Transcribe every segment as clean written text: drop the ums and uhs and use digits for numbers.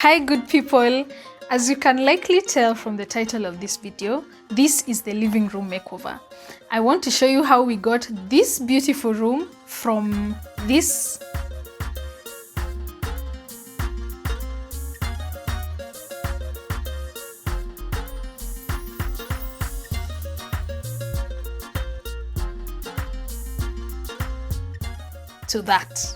Hi good people, as you can likely tell from the title of this video, this is the living room makeover. I want to show you how we got this beautiful room from this to that.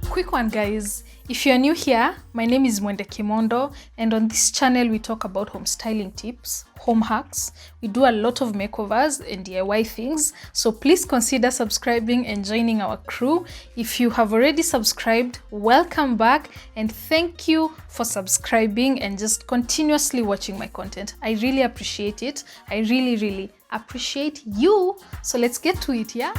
Quick one guys, if you're new here, my name is Mwende, and on this channel we talk about home styling tips, home hacks. We do a lot of makeovers and DIY things, so please consider subscribing and joining our crew. If you have already subscribed, welcome back and thank you for subscribing and just continuously watching my content. I really appreciate it. I really appreciate you. So let's get to it, yeah?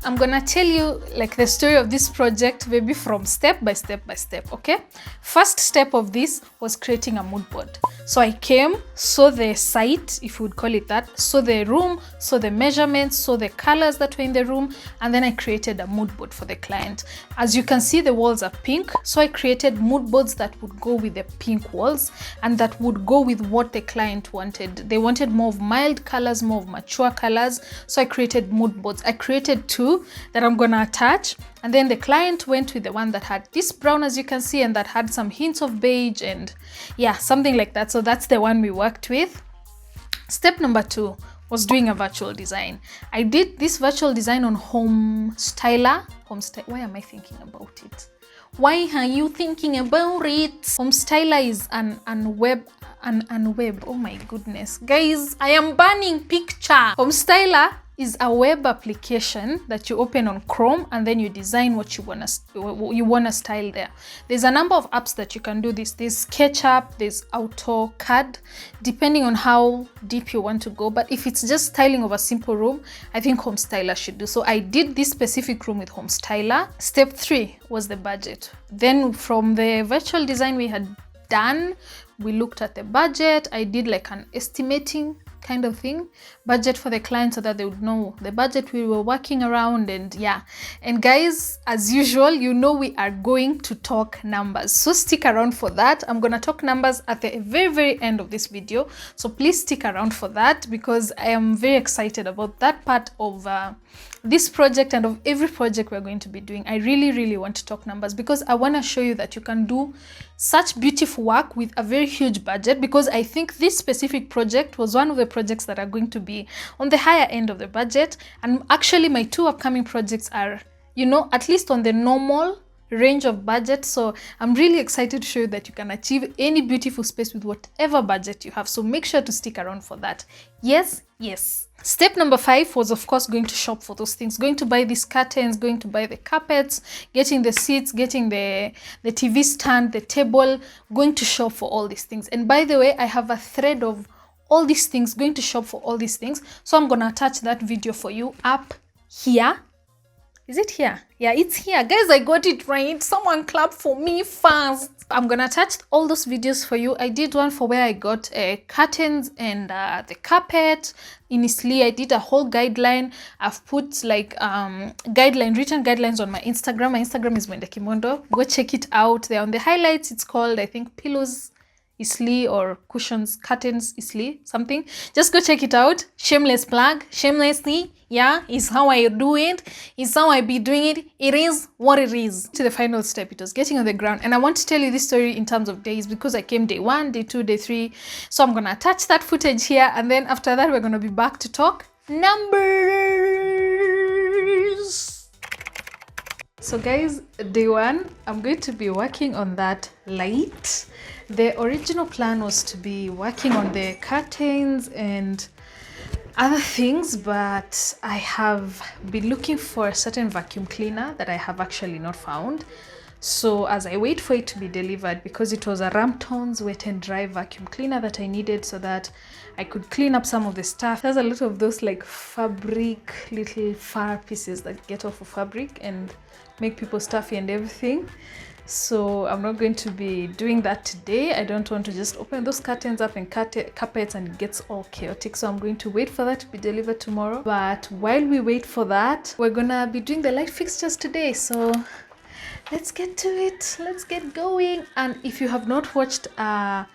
I'm gonna tell you like the story of this project maybe from step by step, okay? First step of this was creating a mood board. So I came, saw the site, if you would call it that, saw the room, saw the measurements, saw the colors that were in the room, and then I created a mood board for the client. As you can see, the walls are pink, so I created mood boards that would go with the pink walls and that would go with what the client wanted. They wanted more of mild colors, more of mature colors, so I created mood boards. I created two that I'm gonna attach, and then the client went with the one that had this brown, as you can see, and that had some hints of beige and yeah, something like that. So that's the one we worked with. Step number 2 was doing a virtual design. I did this virtual design on Home Styler. Why am I thinking about it? Why are you thinking about it? Home Styler is an web. Oh my goodness, guys, I am burning picture. Home Styler is a web application that you open on Chrome and then you design what you wanna style there. There's a number of apps that you can do this. There's SketchUp, there's AutoCAD, depending on how deep you want to go. But if it's just styling of a simple room, I think Home Styler should do. So I did this specific room with Home Styler. Step 3 was the budget. Then from the virtual design we had done, we looked at the budget. I did like an estimating kind of thing, budget for the client, so that they would know the budget we were working around. And yeah, and guys, as usual, you know we are going to talk numbers, so stick around for that. I'm gonna talk numbers at the very end of this video, so please stick around for that because I am very excited about that part of this project and of every project we're going to be doing. I really want to talk numbers because I want to show you that you can do such beautiful work with a very huge budget, because I think this specific project was one of the projects that are going to be on the higher end of the budget. And actually my 2 upcoming projects are, you know, at least on the normal range of budget. So I'm really excited to show you that you can achieve any beautiful space with whatever budget you have. So make sure to stick around for that. Yes. Step number 5 was of course going to shop for those things, going to buy these curtains, going to buy the carpets, getting the seats, getting the TV stand, the table, going to shop for all these things. And by the way, I have a thread of all these things, going to shop for all these things. So I'm gonna attach that video for you up here. Is it here? Yeah, it's here. Guys, I got it right. Someone clap for me fast. I'm gonna attach all those videos for you. I did one for where I got curtains and the carpet. Initially, I did a whole guideline. I've put like written guidelines on my Instagram. My Instagram is Mwende. Go check it out. There on the highlights, it's called, I think, Pillows Isli or Cushions, Curtains Isli, something. Just go check it out. Shameless plug, shamelessly. Yeah, is how I do it. Is how I be doing it. It is what it is. To the final step, it was getting on the ground. And I want to tell you this story in terms of days because I came day 1, day 2, day 3. So I'm going to attach that footage here. And then after that, we're going to be back to talk numbers. So guys, day 1, I'm going to be working on that light. The original plan was to be working on the curtains and other things, but I have been looking for a certain vacuum cleaner that I have actually not found. So as I wait for it to be delivered, because it was a Ramtons wet and dry vacuum cleaner that I needed so that I could clean up some of the stuff. There's a lot of those like fabric little fur pieces that get off of fabric and make people stuffy and everything. So I'm not going to be doing that today. I don't want to just open those curtains up and cut carpets and it gets all chaotic. So I'm going to wait for that to be delivered tomorrow. But while we wait for that, we're gonna be doing the light fixtures today. So let's get to it. Let's get going. And if you have not watched the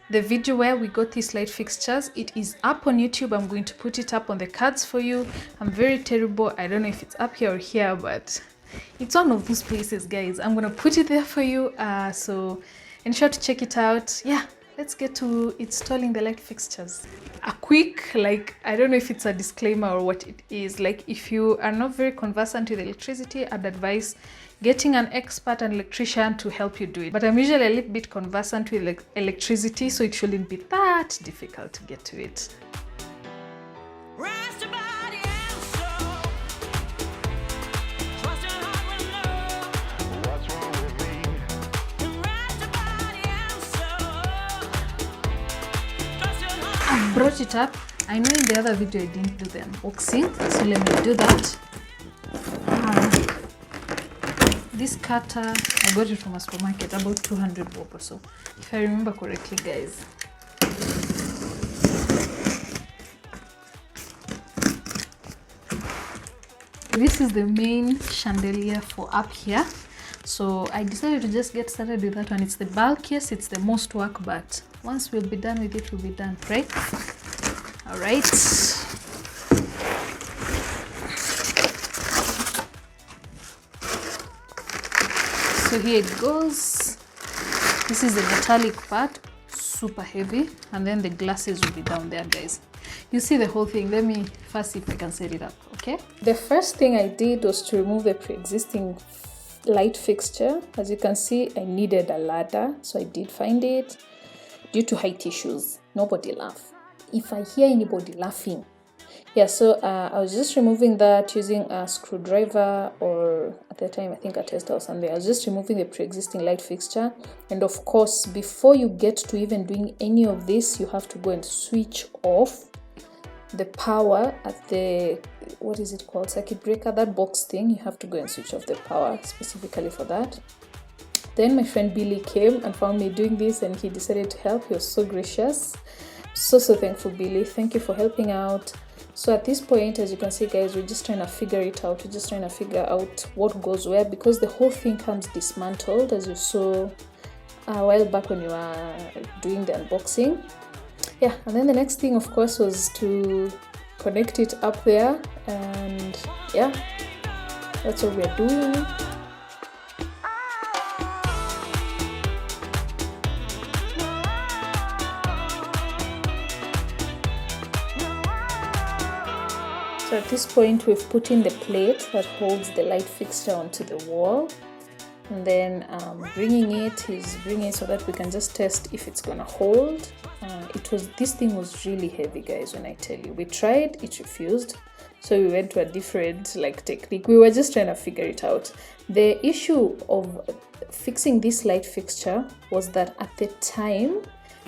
video where we got these light fixtures, it is up on YouTube. I'm going to put it up on the cards for you. I'm very terrible. I don't know if it's up here or here, but it's one of those places, guys. I'm gonna put it there for you, so ensure to check it out. Yeah, let's get to installing the light fixtures. A quick, like, I don't know if it's a disclaimer or what it is, like, if you are not very conversant with electricity, I'd advise getting an expert, an electrician, to help you do it. But I'm usually a little bit conversant with electricity, so it shouldn't be that difficult to get to it. Brought it up. I know in the other video I didn't do the unboxing, so let me do that. This cutter, I got it from a supermarket, about 200 bob or so, if I remember correctly, guys. This is the main chandelier for up here, so I decided to just get started with that one. It's the bulkiest, it's the most work, but once we'll be done with it, we'll be done, right? All right. So here it goes. This is the metallic part, super heavy, and then the glasses will be down there, guys. You see the whole thing. Let me first see if I can set it up, okay? The first thing I did was to remove the pre-existing light fixture. As you can see, I needed a ladder, so I did find it. Due to height issues, nobody laugh. If I hear anybody laughing, yeah, so I was just removing that using a screwdriver, or at the time I think a tester or something. I was just removing the pre-existing light fixture. And of course, before you get to even doing any of this, you have to go and switch off the power at the, what is it called, circuit breaker, that box thing. You have to go and switch off the power specifically for that. Then my friend Billy came and found me doing this, and he decided to help. He was so gracious. So thankful, Billy. Thank you for helping out. So at this point, as you can see, guys, we're just trying to figure it out. We're just trying to figure out what goes where, because the whole thing comes dismantled, as you saw a while back when you were doing the unboxing. Yeah, and then the next thing, of course, was to connect it up there, and yeah, that's what we're doing. So at this point, we've put in the plate that holds the light fixture onto the wall, and then bringing it so that we can just test if it's gonna hold. This thing was really heavy, guys. When I tell you, we tried, it refused, so we went to a different technique. We were just trying to figure it out. The issue of fixing this light fixture was that at the time,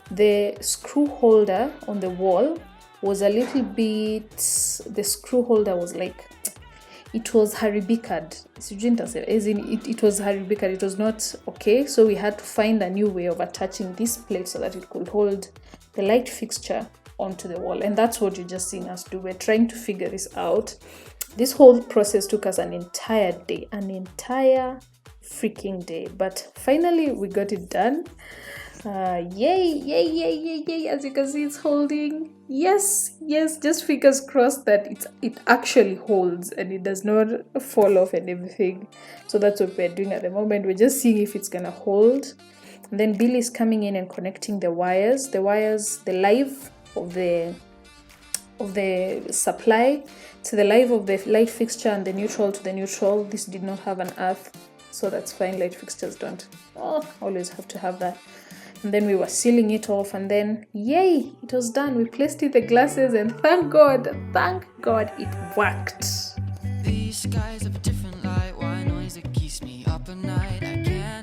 the screw holder on the wall was a little bit, the screw holder was like, it was haribikad. It was haribikad. It was not okay. So we had to find a new way of attaching this plate so that it could hold the light fixture onto the wall. And that's what you're just seeing us do. We're trying to figure this out. This whole process took us an entire day, an entire freaking day. But finally we got it done. Yay. As you can see, it's holding. Yes, just fingers crossed that it actually holds and it does not fall off and everything. So that's what we're doing at the moment. We're just seeing if it's gonna hold. And then Billy is coming in and connecting the wires, the live of the supply to the live of the light fixture, and the neutral to the neutral. This did not have an earth, so that's fine. Light fixtures don't always have to have that. And then we were sealing it off, and then yay, it was done. We placed in the glasses, and thank God it worked. These skies have a different light. Why noise that keeps me up at night? I can't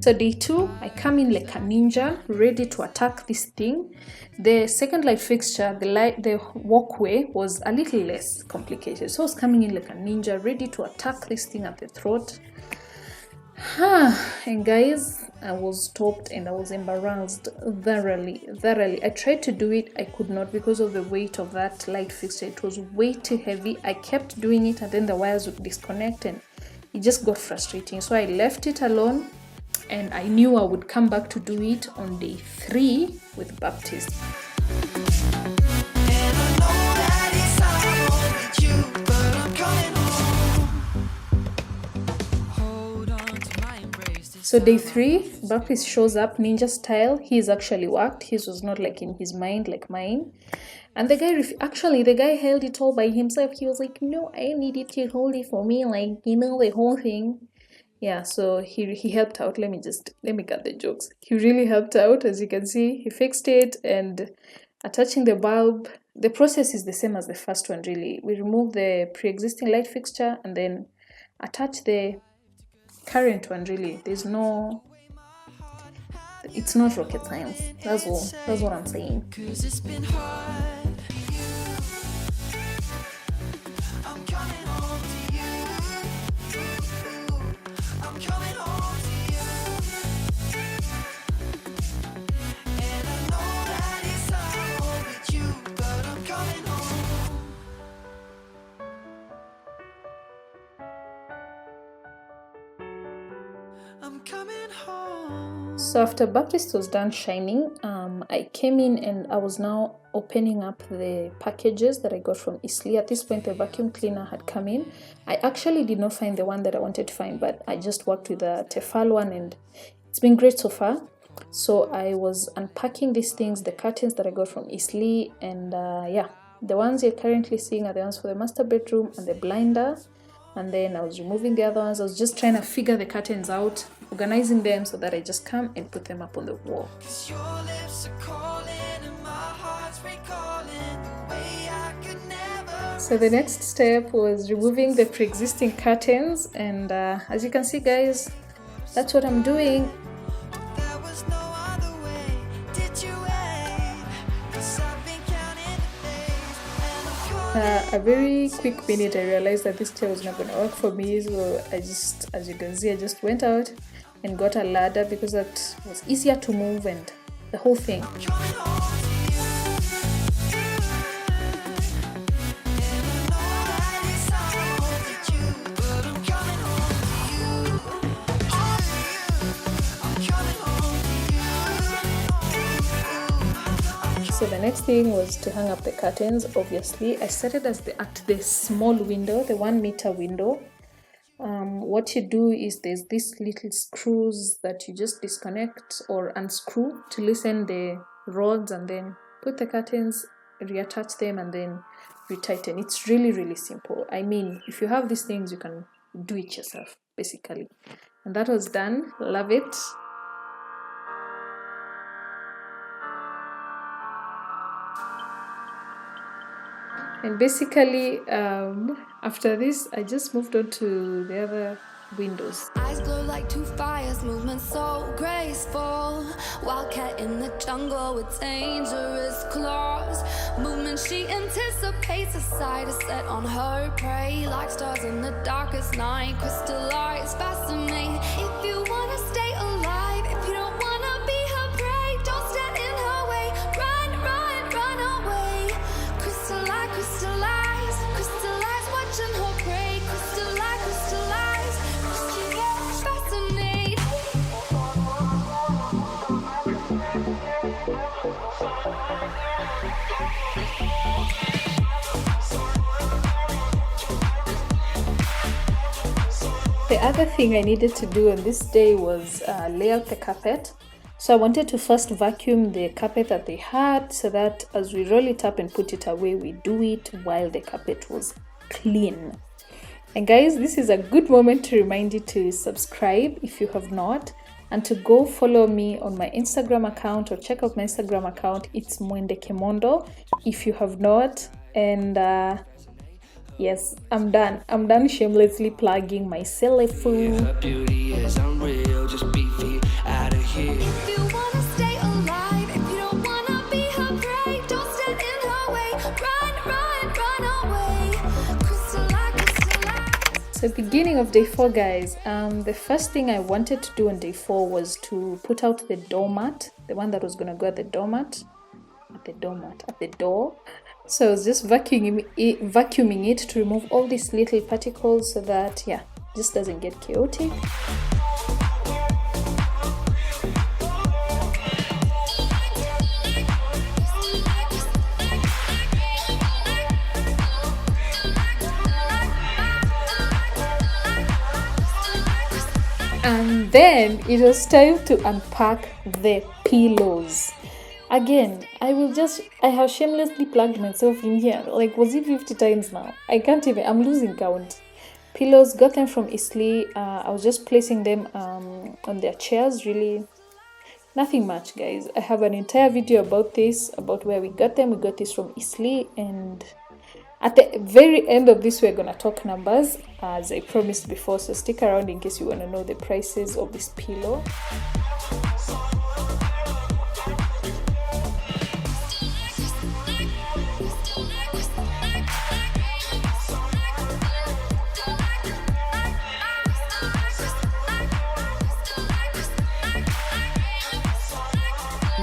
So day 2, I come in like a ninja, ready to attack this thing. The second light fixture, the walkway was a little less complicated. So I was coming in like a ninja, ready to attack this thing at the throat. And guys, I was stopped and I was embarrassed thoroughly. I tried to do it, I could not because of the weight of that light fixture. It was way too heavy. I kept doing it and then the wires would disconnect and it just got frustrating. So I left it alone and I knew I would come back to do it on day 3 with Baptist. So day 3, Baptist shows up ninja style. He's actually worked. His was not like in his mind like mine. And the guy held it all by himself. He was like, no, I needed to hold it for me, like, you know, the whole thing. Yeah, so he helped out. Let me cut the jokes. He really helped out. As you can see, he fixed it, and attaching the bulb, the process is the same as the first one really. We remove the pre-existing light fixture and then attach the current one. Really, it's not rocket science. That's what I'm saying. So after Baptist was done shining, I came in and I was now opening up the packages that I got from Eastleigh. At this point, the vacuum cleaner had come in. I actually did not find the one that I wanted to find, but I just worked with the Tefal one and it's been great so far. So I was unpacking these things, the curtains that I got from Eastleigh, and yeah, the ones you're currently seeing are the ones for the master bedroom and the blinder. And then I was removing the other ones. I was just trying to figure the curtains out, organizing them so that I just come and put them up on the wall. So the next step was removing the pre-existing curtains, and as you can see guys, that's what I'm doing. A very quick minute, I realized that this chair was not going to work for me, so as you can see, I just went out and got a ladder because that was easier to move and the whole thing. So the next thing was to hang up the curtains. Obviously, I started at the small window, the 1 meter window. What you do is there's these little screws that you just disconnect or unscrew to loosen the rods, and then put the curtains, reattach them, and then retighten. It's really, really simple. I mean, if you have these things, you can do it yourself, basically. And that was done. Love it. And basically, after this, I just moved on to the other windows. Eyes glow like 2 fires, movement so graceful. Wildcat in the jungle with dangerous claws. Movement she anticipates, a sight is set on her prey. Like stars in the darkest night, crystallize, fascinate. If you wanna stay alive, if you don't wanna be her prey, don't stand in her way. Run, run, run away. Crystallize, crystallize, crystallize, watching her prey. Crystallize, crystallize, crystallize, fascinate. The other thing I needed to do on this day was lay out the carpet. So I wanted to first vacuum the carpet that they had, so that as we roll it up and put it away, we do it while the carpet was clean. And guys, this is a good moment to remind you to subscribe if you have not, and to go follow me on my Instagram account, or check out my Instagram account. It's Mwende Kemondo if you have not. And yes, I'm done shamelessly plugging my cell phone. Beauty is unreal, just be free. here. If you wanna stay alive, if you don't wanna be her prey, don't stand in her way. Run away. Crystallize. So beginning of day 4, guys, the first thing I wanted to do on day 4 was to put out the doormat, the one that was gonna go at the door. So I was just vacuuming it to remove all these little particles so that, yeah, just doesn't get chaotic. And then it was time to unpack the pillows. Again, I have shamelessly plugged myself in here. Like, was it 50 times now? I can't even, I'm losing count. Pillows, got them from Eastleigh. I was just placing them on their chairs, really. Nothing much, guys. I have an entire video about this, about where we got them. We got this from Eastleigh, and at the very end of this, we're gonna talk numbers, as I promised before, so stick around in case you want to know the prices of this pillow.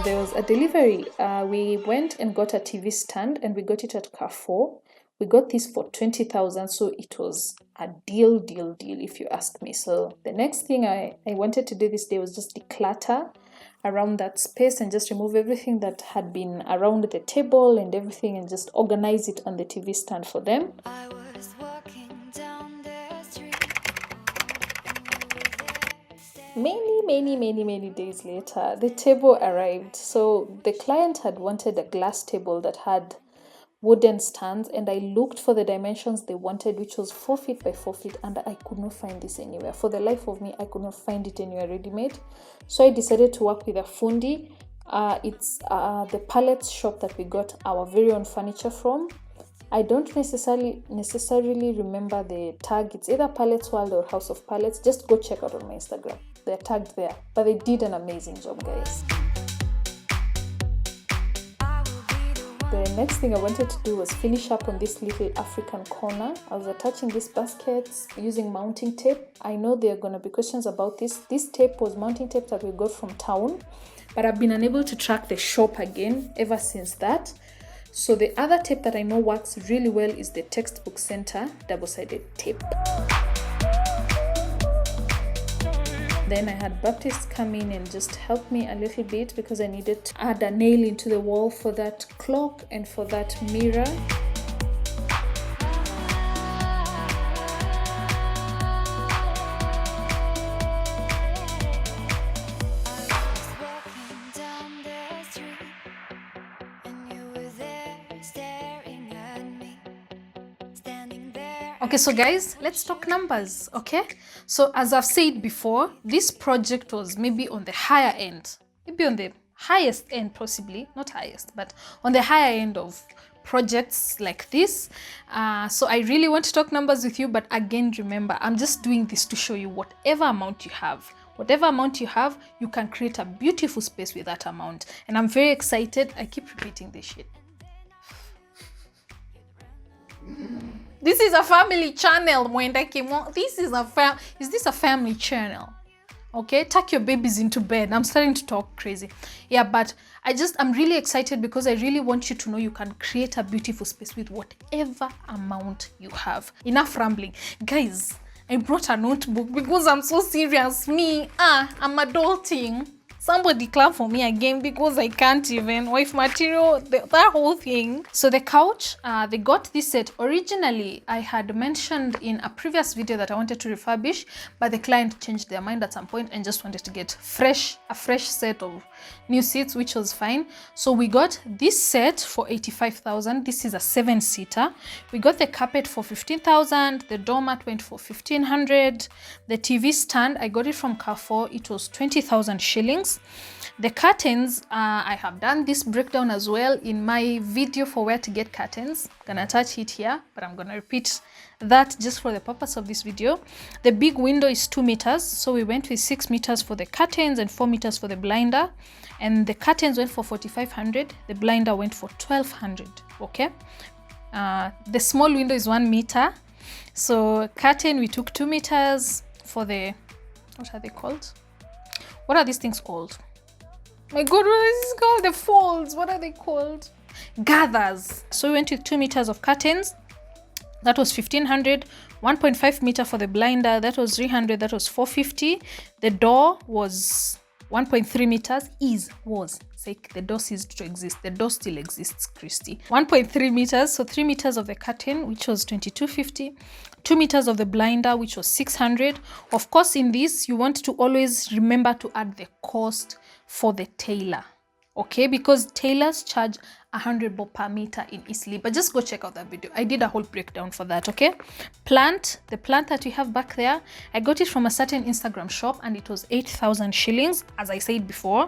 There was a delivery. We went and got a TV stand, and we got it at Carrefour. We got this for 20,000, so it was a deal if you ask me. So the next thing I wanted to do this day was just declutter around that space and just remove everything that had been around the table and everything, and just organize it on the TV stand for them. I was walking down the street. Many days later, the table arrived. So the client had wanted a glass table that had wooden stands, and I looked for the dimensions they wanted, which was 4 feet by 4 feet, and I could not find this anywhere. For the life of me, I could not find it anywhere ready-made. So I decided to work with a fundi. It's the pallets shop that we got our very own furniture from. I don't necessarily remember the tag. It's either Pallets World or House of Pallets. Just go check out on my Instagram. They're tagged there. But they did an amazing job, guys. The next thing I wanted to do was finish up on this little African corner. I was attaching these baskets using mounting tape. I know there are going to be questions about this. This tape was mounting tape that we got from town, but I've been unable to track the shop again ever since that. So the other tape that I know works really well is the Textbook Center double-sided tape. Then I had Baptist come in and just help me a little bit because I needed to add a nail into the wall for that clock and for that mirror. Okay, so guys, let's talk numbers, okay? So as I've said before, this project was maybe on the higher end, maybe on the highest end, possibly, not highest, but on the higher end of projects like this. So I really want to talk numbers with you, but again, remember, I'm just doing this to show you whatever amount you have, you can create a beautiful space with that amount. And I'm very excited. I keep repeating this shit. This is a family channel, Mwende. Is this a family channel? Okay, tuck your babies into bed. I'm starting to talk crazy. Yeah, but I'm really excited because I really want you to know you can create a beautiful space with whatever amount you have. Enough rambling. Guys, I brought a notebook because I'm so serious. I'm adulting. Somebody clap for me again because I can't even. Wife material, that whole thing. So the couch, they got this set. Originally, I had mentioned in a previous video that I wanted to refurbish, but the client changed their mind at some point and just wanted to get a fresh set of new seats, which was fine. So we got this set for 85,000. This is a 7-seater. We got the carpet for 15,000. The doormat went for 1,500. The TV stand, I got it from Carrefour. It was 20,000 shillings. The curtains, I have done this breakdown as well in my video for where to get curtains. I'm gonna attach it here, but I'm gonna repeat that just for the purpose of this video. The big window is 2 meters, so we went with 6 meters for the curtains and 4 meters for the blinder, and the curtains went for 4,500, the blinder went for 1,200. Okay, the small window is 1 meter, so curtain we took 2 meters. For the, what are they called? What are these things called? My god, what is this called? The folds, what are they called? Gathers. So we went with 2 meters of curtains, that was 1,500. 1.5 meter for the blinder, that was 300, that was 450. The door was 1.3 meters, the door ceased to exist. The door still exists, Christy. 1.3 meters, so 3 meters of the curtain, which was 2,250. 2 meters of the blinder, which was 600. Of course, in this, you want to always remember to add the cost for the tailor, okay? Because tailors charge 100 bob per meter in Eastleigh, but just go check out that video. I did a whole breakdown for that, okay? Plant, the plant that we have back there, I got it from a certain Instagram shop and it was 8,000 shillings, as I said before.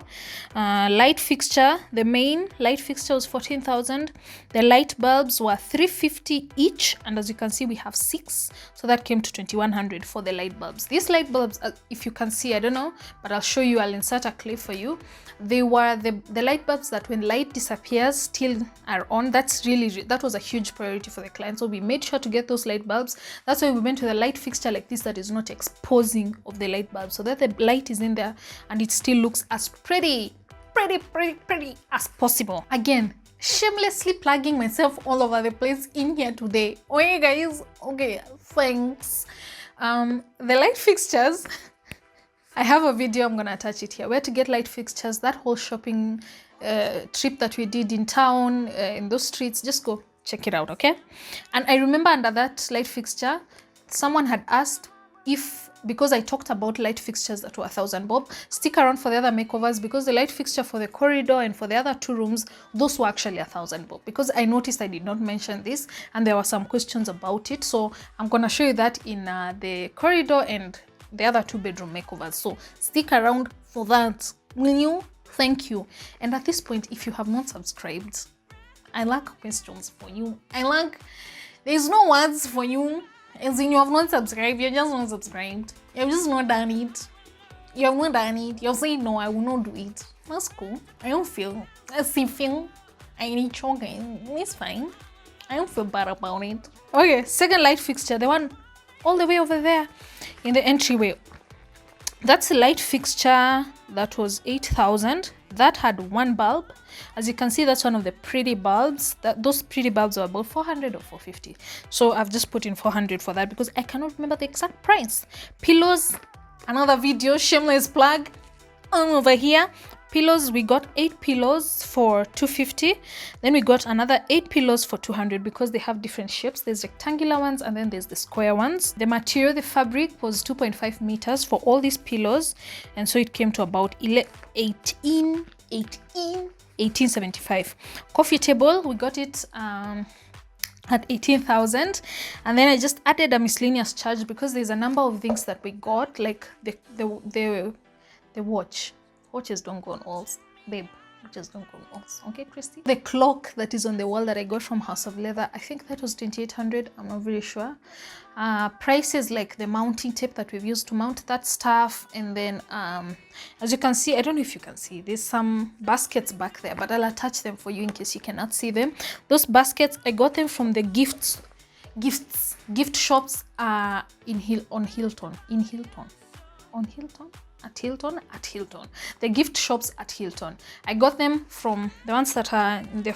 Light fixture, the main light fixture was 14,000. The light bulbs were 350 each, and as you can see, we have 6, so that came to 2,100 for the light bulbs. These light bulbs, if you can see, I don't know, but I'll show you. I'll insert a clip for you. They were the light bulbs that when light disappears still are on. That was a huge priority for the client, so we made sure to get those light bulbs. That's why we went with a light fixture like this that is not exposing of the light bulb, so that the light is in there and it still looks as pretty as possible. Again, shamelessly plugging myself all over the place in here today. Okay guys, okay, thanks. The light fixtures, I have a video, I'm gonna attach it here, where to get light fixtures. That whole shopping trip that we did in town, in those streets, just go check it out, okay? And I remember under that light fixture, someone had asked if, because I talked about light fixtures that were 1,000 bob, stick around for the other makeovers, because the light fixture for the corridor and for the other 2 rooms, those were actually 1,000 bob, because I noticed I did not mention this and there were some questions about it. So I'm gonna show you that in the corridor and the other 2 bedroom makeovers, so stick around for that, will you? Thank you. And at this point, if you have not subscribed, I lack questions for you. There's no words for you. As in, you have not subscribed, you're just not subscribed. You've just not done it. You have not done it. You're saying, no, I will not do it. That's cool. I don't feel, I need choking. It's fine. I don't feel bad about it. Okay, second light fixture, the one all the way over there in the entryway. That's a light fixture that was 8,000. That had 1 bulb. As you can see, that's one of the pretty bulbs. Those pretty bulbs are about 400 or 450. So I've just put in 400 for that because I cannot remember the exact price. Pillows, another video, shameless plug. Over here, pillows, we got 8 pillows for 250. Then we got another 8 pillows for 200 because they have different shapes. There's rectangular ones and then there's the square ones. The material, the fabric was 2.5 meters for all these pillows, and so it came to about 1875. Coffee table, we got it at 18,000, and then I just added a miscellaneous charge because there's a number of things that we got, like the watch. Watches don't go on walls, babe. Watches don't go on walls, okay, Christy? The clock that is on the wall that I got from House of Leather, I think that was 2,800. I'm not very sure. Prices like the mounting tape that we've used to mount that stuff, and then as you can see, I don't know if you can see, there's some baskets back there, but I'll attach them for you in case you cannot see them. Those baskets, I got them from the gift shops at Hilton. The gift shops at Hilton. I got them from the ones that are in the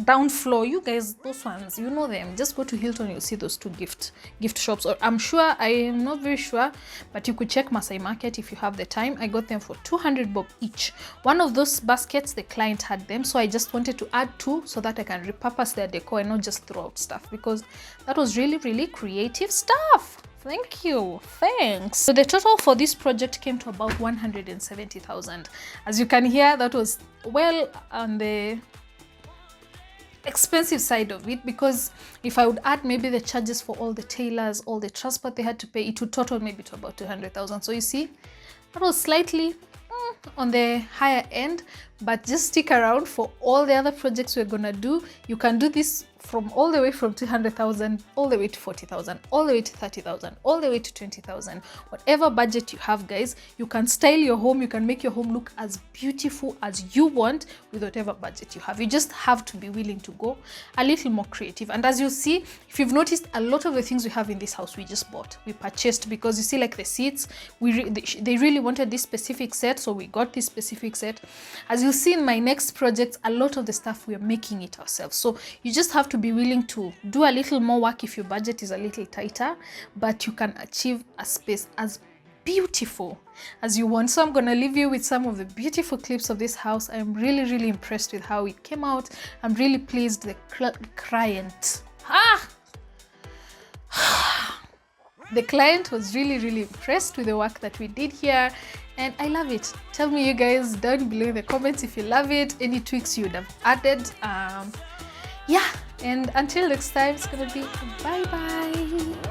down floor. You guys, those ones, you know them. Just go to Hilton, you'll see those 2 gift shops. Or I'm sure, I am not very sure, but you could check Masai Market if you have the time. I got them for 200 bob each. One of those baskets, the client had them, so I just wanted to add 2 so that I can repurpose their decor and not just throw out stuff, because that was really creative stuff. Thank you, thanks. So the total for this project came to about 170,000. As you can hear, that was well on the expensive side of it, because if I would add maybe the charges for all the tailors, all the transport they had to pay, it would total maybe to about 200,000. So you see, that was slightly on the higher end, but just stick around for all the other projects we're gonna do. You can do this from all the way from 200,000 all the way to 40,000, all the way to 30,000, all the way to 20,000. Whatever budget you have, guys, you can style your home, you can make your home look as beautiful as you want with whatever budget you have. You just have to be willing to go a little more creative. And as you see, if you've noticed, a lot of the things we have in this house we just bought, we purchased, because you see, like the seats, they really wanted this specific set, so we got this specific set. As you'll see in my next project, a lot of the stuff we're making it ourselves, so you just have to be willing to do a little more work if your budget is a little tighter, but you can achieve a space as beautiful as you want. So I'm gonna leave you with some of the beautiful clips of this house. I'm really impressed with how it came out. I'm really pleased. The client the client was really impressed with the work that we did here, and I love it. Tell me, you guys, down below in the comments if you love it, any tweaks you would have added. Yeah, and until next time, it's gonna be bye bye.